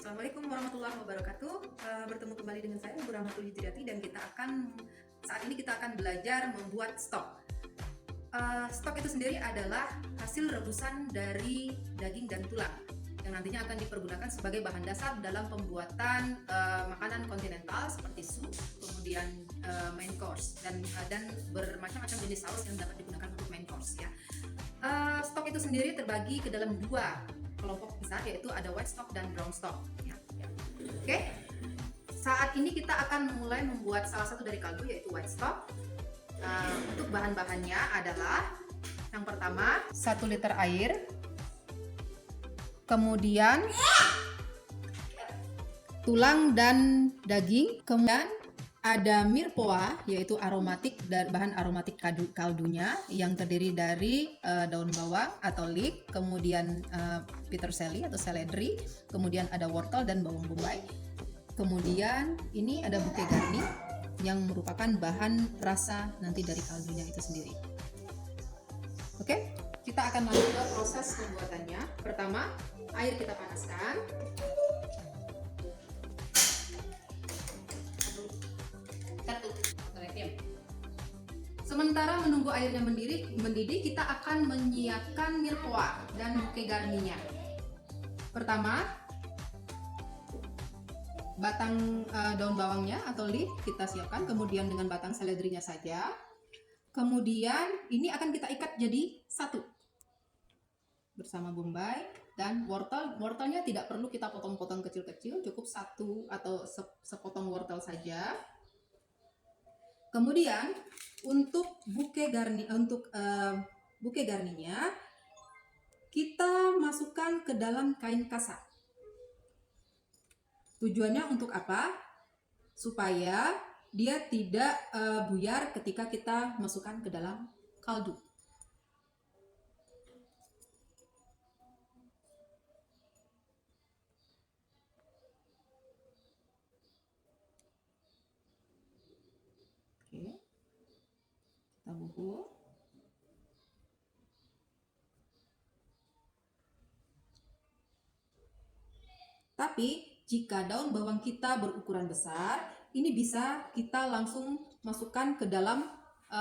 Assalamualaikum warahmatullahi wabarakatuh. Bertemu kembali dengan saya Bu Rahmatul Hijriati dan saat ini kita akan belajar membuat stok. Stok itu sendiri adalah hasil rebusan dari daging dan tulang yang nantinya akan dipergunakan sebagai bahan dasar dalam pembuatan makanan kontinental seperti sup, kemudian main course dan bermacam-macam jenis saus yang dapat digunakan untuk main course ya. Stok itu sendiri terbagi ke dalam dua kelompok besar, yaitu ada white stock dan brown stock ya. Oke, saat ini kita akan mulai membuat salah satu dari kaldu, yaitu white stock. Untuk bahan-bahannya adalah yang pertama 1 liter air, kemudian tulang dan daging, kemudian ada mirepoix, yaitu aromatik dan bahan aromatik kaldunya yang terdiri dari daun bawang atau leek, kemudian peterselie atau seledri, kemudian ada wortel dan bawang bombay. Kemudian ini ada bouquet garni yang merupakan bahan rasa nanti dari kaldunya itu sendiri. Oke, kita akan lanjut ke proses pembuatannya. Pertama, air kita panaskan. Sementara menunggu airnya mendidih, kita akan menyiapkan mirepoix dan bouquet garninya. Pertama, batang daun bawangnya atau leek kita siapkan, kemudian dengan batang seledrinya saja. Kemudian ini akan kita ikat jadi satu bersama bombay dan wortelnya tidak perlu kita potong-potong kecil-kecil, cukup satu atau sepotong wortel saja. Kemudian untuk bouquet garninya kita masukkan ke dalam kain kasa. Tujuannya untuk apa? Supaya dia tidak buyar ketika kita masukkan ke dalam kaldu. Oke, kita bubuk. Tapi jika daun bawang kita berukuran besar, ini bisa kita langsung masukkan ke dalam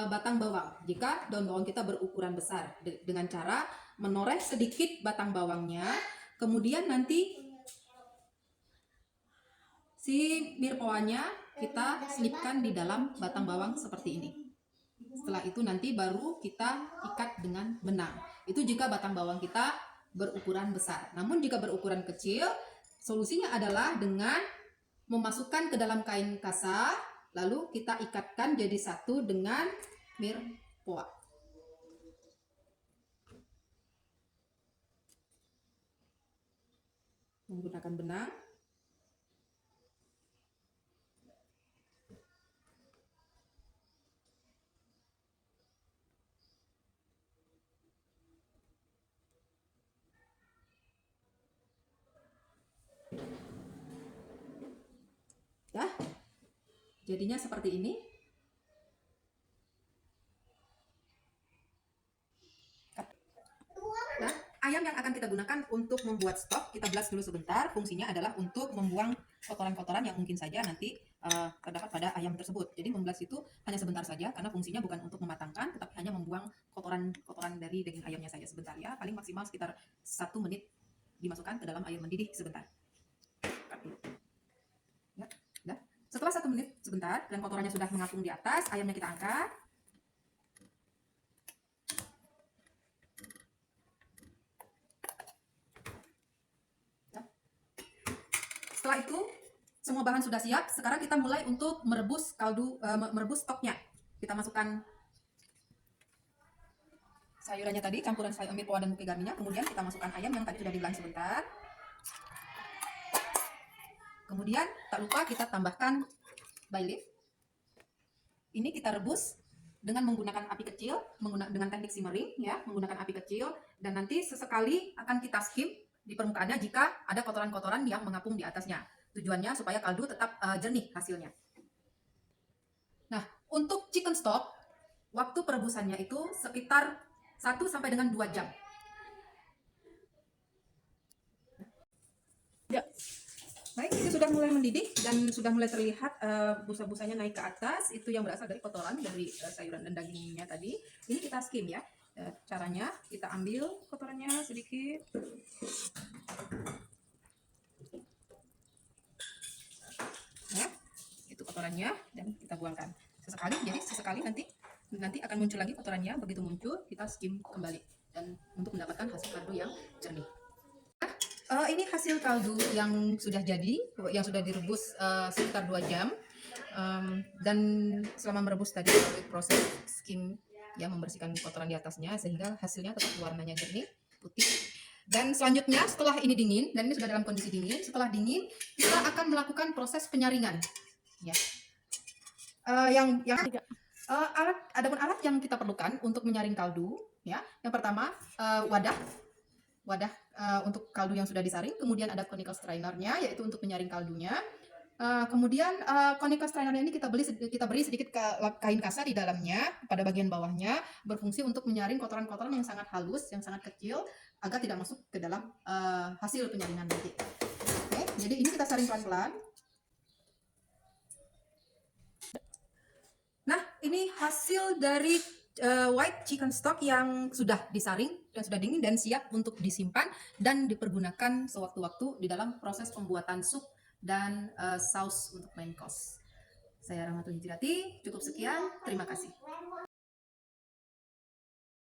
batang bawang. Jika daun bawang kita berukuran besar, dengan cara menoreh sedikit batang bawangnya, kemudian nanti si mirepoixnya kita selipkan di dalam batang bawang seperti ini. Setelah itu nanti baru kita ikat dengan benang. Itu jika batang bawang kita berukuran besar. Namun jika berukuran kecil, solusinya adalah dengan memasukkan ke dalam kain kasa, lalu kita ikatkan jadi satu dengan mirepoix. Menggunakan benang. Ya, jadinya seperti ini. Nah, ayam yang akan kita gunakan untuk membuat stok, kita belas dulu sebentar. Fungsinya adalah untuk membuang kotoran-kotoran yang mungkin saja nanti terdapat pada ayam tersebut. Jadi membelas itu hanya sebentar saja, karena fungsinya bukan untuk mematangkan, tetapi hanya membuang kotoran-kotoran dari daging ayamnya saja sebentar ya. Paling maksimal sekitar 1 menit dimasukkan ke dalam air mendidih sebentar. Ya, udah. Setelah 1 menit sebentar dan kotorannya sudah mengapung di atas, ayamnya kita angkat. Ya. Setelah itu semua bahan sudah siap. Sekarang kita mulai untuk merebus merebus stoknya. Kita masukkan sayurannya tadi, campuran mirepoix dan bouquet garninya. Kemudian kita masukkan ayam yang tadi sudah dibelah sebentar. Kemudian tak lupa kita tambahkan bay leaf. Ini kita rebus dengan menggunakan api kecil, dengan teknik simmering ya, menggunakan api kecil, dan nanti sesekali akan kita skim di permukaannya jika ada kotoran-kotoran yang mengapung di atasnya. Tujuannya supaya kaldu tetap jernih hasilnya. Nah, untuk chicken stock, waktu perebusannya itu sekitar 1 sampai dengan 2 jam. Ya. sudah mulai mendidih dan sudah mulai terlihat busa-busanya naik ke atas, itu yang berasal dari kotoran dari sayuran dan dagingnya tadi. Ini kita skim ya. Caranya kita ambil kotorannya sedikit. Ya, itu kotorannya dan kita buangkan. Sesekali, jadi sesekali nanti akan muncul lagi kotorannya. Begitu muncul, kita skim kembali dan untuk mendapatkan hasil kaldu yang jernih. Ini hasil kaldu yang sudah jadi, yang sudah direbus sekitar 2 jam. Dan selama merebus tadi melalui proses skim ya, membersihkan kotoran di atasnya sehingga hasilnya tetap warnanya jernih, putih. Dan selanjutnya setelah ini dingin, dan ini sudah dalam kondisi dingin, setelah dingin kita akan melakukan proses penyaringan. Ya. Adapun alat yang kita perlukan untuk menyaring kaldu, ya. Yang pertama wadah untuk kaldu yang sudah disaring, kemudian ada conical strainernya yaitu untuk menyaring kaldunya. Kemudian conical strainernya ini kita beri sedikit kain kasa di dalamnya pada bagian bawahnya, berfungsi untuk menyaring kotoran-kotoran yang sangat halus, yang sangat kecil agar tidak masuk ke dalam hasil penyaringan nanti. Oke, jadi ini kita saring pelan-pelan. Nah, ini hasil dari white chicken stock yang sudah disaring, yang sudah dingin dan siap untuk disimpan dan dipergunakan sewaktu-waktu di dalam proses pembuatan sup dan saus untuk main course. Saya Rahmatul Hijrati, cukup sekian, terima kasih.